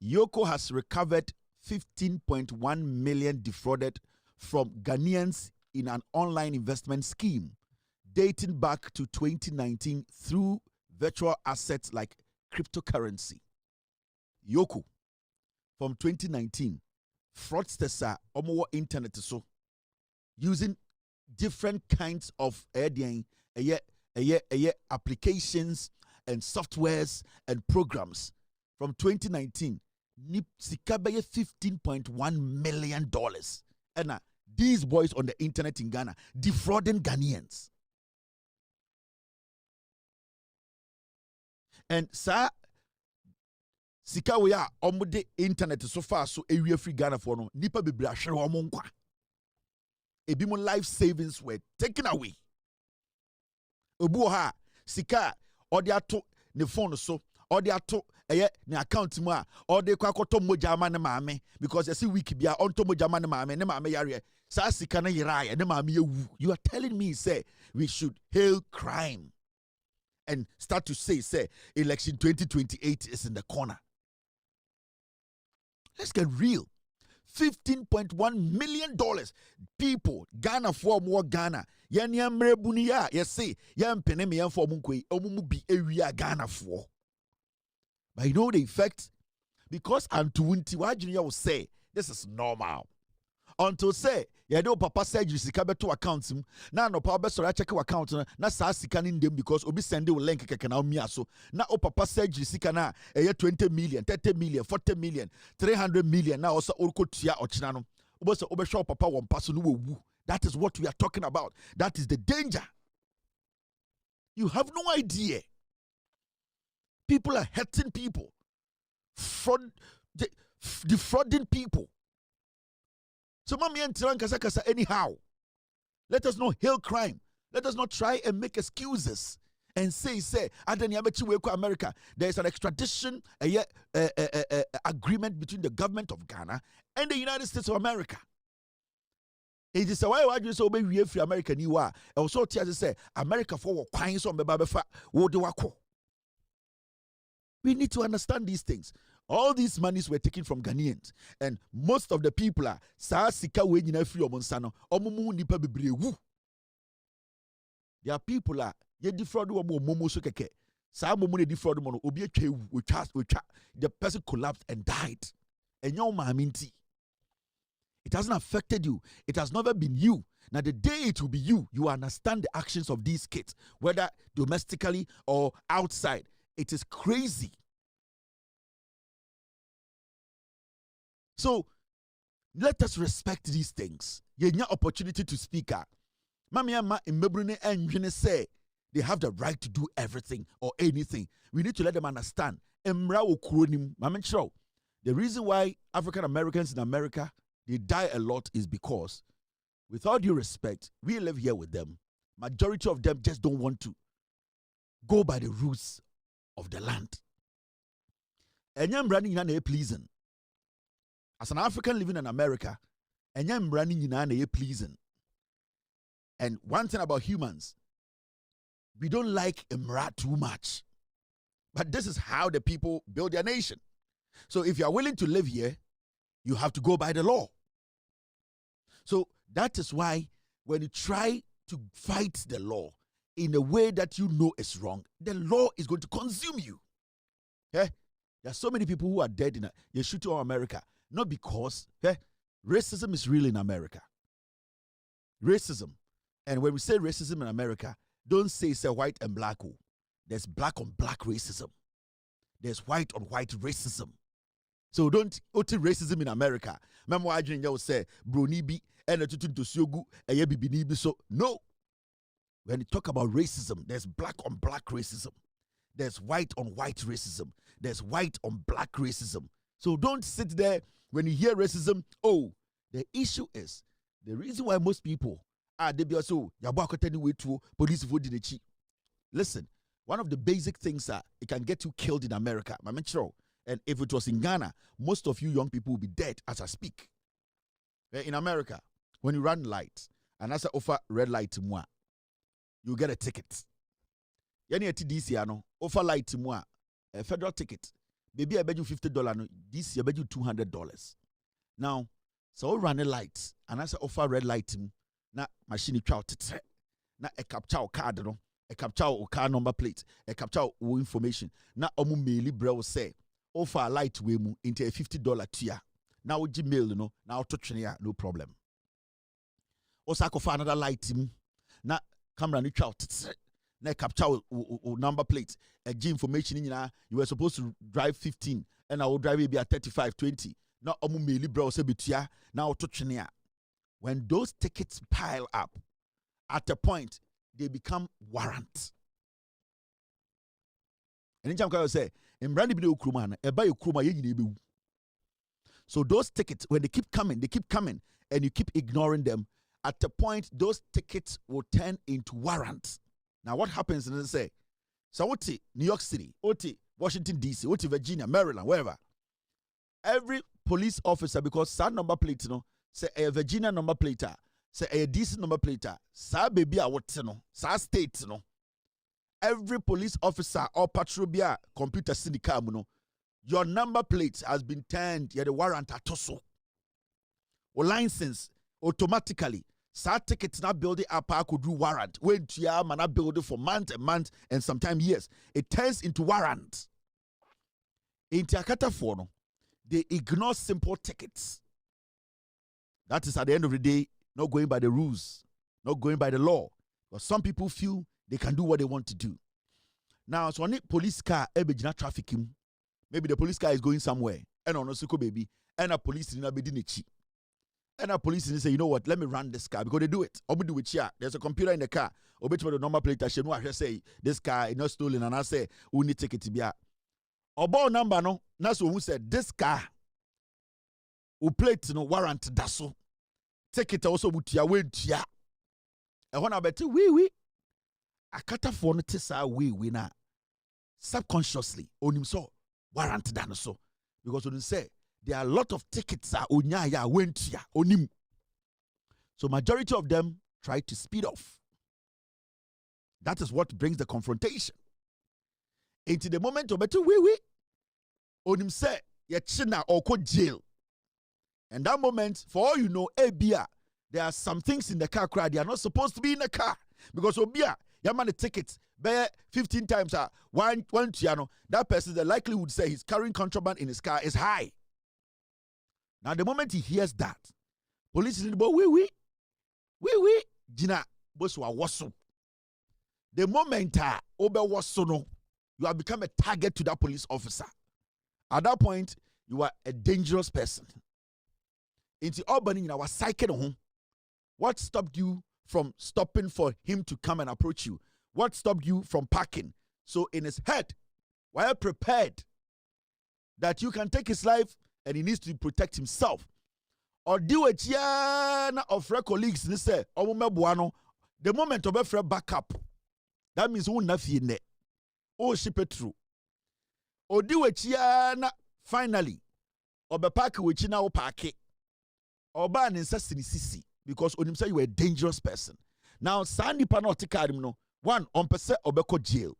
Yoko has recovered 15.1 million defrauded from Ghanaians in an online investment scheme dating back to 2019 through virtual assets like cryptocurrency. Yoko, from 2019, fraudsters are on internet so using different kinds of applications and softwares and programs. From 2019, sika beye $15.1 million. And these boys on the internet in Ghana defrauding Ghanaians. And sa sika we are on the internet so far so area free Ghana for no nipa bebre ahwere omo nkwa. Ebi mo life savings were taken away. Obu ha sika odi ato ne phone so odi ato ne account mu a odi kwa koto moja ama ne maame because you see week bia onto moja ama ne maame yare sa sika na yiraye ne maame yewu. You are telling me say we should hail crime and start to say election 2028 is in the corner. Let's get real. $15.1 million. People, Ghana for more Ghana. Yanyamre bunia, say, yam penemian for munkwe, omumubi area Ghana for. But you know the effect? Because Antuwinti Wajuniya will say, this is normal. Until say, do papa said you sika beto account him. Na no papa so check your account na sa sika in them because obi send you link keke na omi aso. Na o papa said you sika na 20 million, 30 million, 40 million, 300 million na also orko tia ochina no. Obo se obe show papa one pass no wu. That is what we are talking about. That is the danger. You have no idea. People are hurting people. Defrauding people. So mami and kasa anyhow. Let us not hail crime. Let us not try and make excuses and say America. There is an extradition agreement between the government of Ghana and the United States of America. It is why you so be free America you are. Also say America for kwine so befa wo de wako. We need to understand these things. All these monies were taken from Ghanaians, and most of the people are sa sika we nyina free omonsano omumu nipa bebrewu. There are people are ye defraud omo momo so keke. Sa momo ne defraud mo no obi atwa the person collapsed and died. Enyo maaminti. It hasn't affected you. It has never been you. Now the day it will be you, you understand the actions of these kids, whether domestically or outside. It is crazy. So let us respect these things. You have opportunity to speak. Mamiama imbebrune enjene say they have the right to do everything or anything. We need to let them understand. Emra okronim. The reason why African Americans in America they die a lot is because, with all due respect, we live here with them. Majority of them just don't want to go by the rules of the land. And I'm running in a pleasing. As an African living in America, and I'm running in a pleasing. And one thing about humans, we don't like Emra too much. But this is how the people build their nation. So if you are willing to live here, you have to go by the law. So that is why when you try to fight the law in a way that you know is wrong, the law is going to consume you. Okay? There are so many people who are dead in you shoot to America. Not because racism is real in America. Racism. And when we say racism in America, don't say it's white and black. There's black on black racism. There's white on white racism. So don't utter racism in America. Remember what I say, Brunibi and a tutun to Siogu, a yebibinibi. So no. When you talk about racism, there's black on black racism. There's white on white racism. There's white on black racism. So don't sit there when you hear racism. Oh, the issue is the reason why most people are they be also way to police vote. Listen, one of the basic things that it can get you killed in America. I'm sure. And if it was in Ghana, most of you young people will be dead as I speak. In America, when you run lights and as I offer red light to moi, you get a ticket. Yani TDC offer light to moi, a federal ticket. Baby, I bet you $50. No, this year, I bet you $200. Now, so run a light, and I say offer red light. Na machine chow tete. Na a capture card, no, a capture car number plate, a capture information. Na omu maili bro say offer a light we mu into a $50 tier. Now Gmail, no, now touch no problem. Osako for another light na camera ni chow tete. Na capture number plate, a G information in you were supposed to drive 15 and I will drive maybe at 35, 20. Now omu maili bro say bitia now touch. When those tickets pile up, at a point they become warrant. And in Jamaica say, "In Brandy Bido Krumana, a buy Kruma ye." So those tickets, when they keep coming, and you keep ignoring them. At a point, those tickets will turn into warrants. Now, what happens? And they say, "So what? New York City, what? Washington D.C., what? Virginia, Maryland, wherever." Every police officer, because that number plate, you know, say a Virginia number plate, say a DC number plate, sa baby a what no, sa state no. Every police officer or patrol bia computer syndicate no, your number plate has been turned. You're the warrant atoso. Or license automatically. Sa tickets not build it up, I could do warrant. When you man build it for months and months and sometimes years. It turns into warrant. In Tiakata Fono, they ignore simple tickets. That is at the end of the day, not going by the rules, not going by the law. But some people feel they can do what they want to do. Now, so when a police car, not trafficking, maybe the police car is going somewhere, and on a suko baby, and a police in a bedinichi. And a police say, you know what, let me run this car because they do it. Or do it here. There's a computer in the car. Or bet the number plate, I say, this car is not stolen, and I say, we need to take it to be out. About number no, that's who said this car who plate no warrant daso. Take it also with your way tia. And when I bet we akata for no tesa we na subconsciously on him so warrant danoso. Because when you say there are a lot of tickets onya ya went ya on him. So majority of them try to speed off. That is what brings the confrontation. Into the moment of better we on him say ya china or co jail. And that moment, for all you know, Abia, there are some things in the car crowd. They are not supposed to be in the car. Because Obia, your man the tickets, bear 15 times one piano, that person, the likelihood say he's carrying contraband in his car is high. Now the moment he hears that, police is in the boy, we, Gina, Boswa wasso. The moment Obe wasso, you have become a target to that police officer. At that point, you are a dangerous person. Into Albany, in our psyche, what stopped you from stopping for him to come and approach you? What stopped you from parking? So in his head, were you prepared that you can take his life and he needs to protect himself? Or do a chiana of her colleagues and say, "Oh, the moment of a backup, that means who nothing there. Oh, ship it through. Or do a chiana finally, or be park which you now park it. Or ban in sisi because on him say you were a dangerous person. Now, Sandy Panotica, no one on percent or beko jail.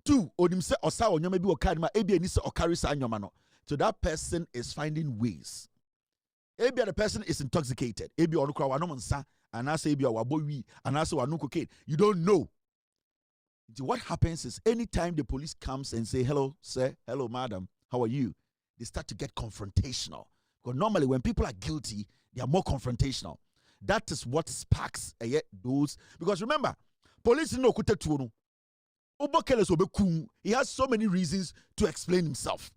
Two, on him say or sa on maybe or carry my ABNisa or carry Sanyamano. So that person is finding ways. Maybe the person is intoxicated. Maybe on the and I say, and I say, cocaine. You don't know. What happens is anytime the police comes and say, "Hello, sir, hello, madam, how are you?" They start to get confrontational. Because normally when people are guilty, they are more confrontational. That is what sparks those. Because remember, police no kutetuno. He has so many reasons to explain himself.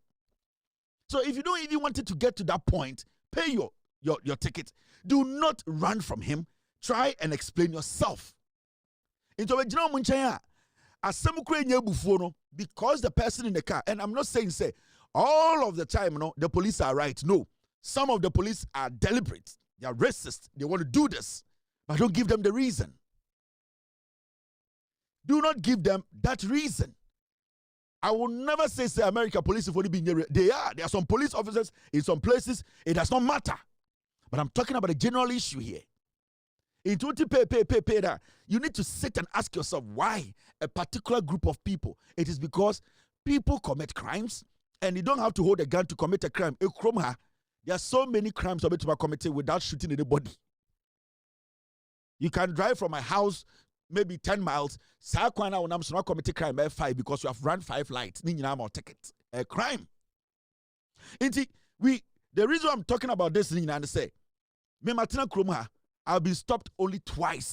So if you don't even want it to get to that point, pay your ticket. Do not run from him. Try and explain yourself. Because the person in the car, and I'm not saying say all of the time, the police are right. No. Some of the police are deliberate. They are racist. They want to do this. But don't give them the reason. Do not give them that reason. I will never say America police have only been here. They are. There are some police officers in some places. It does not matter. But I'm talking about a general issue here. In 20 you need to sit and ask yourself why a particular group of people. It is because people commit crimes And you don't have to hold a gun to commit a crime. There are so many crimes that are committed without shooting anybody. You can drive from my house maybe 10 miles. Sakwana when I'm not committing crime by 5 because you have run 5 lights. Ticket. A crime. The reason I'm talking about this thing and say, me Martina Krumha, I've been stopped only twice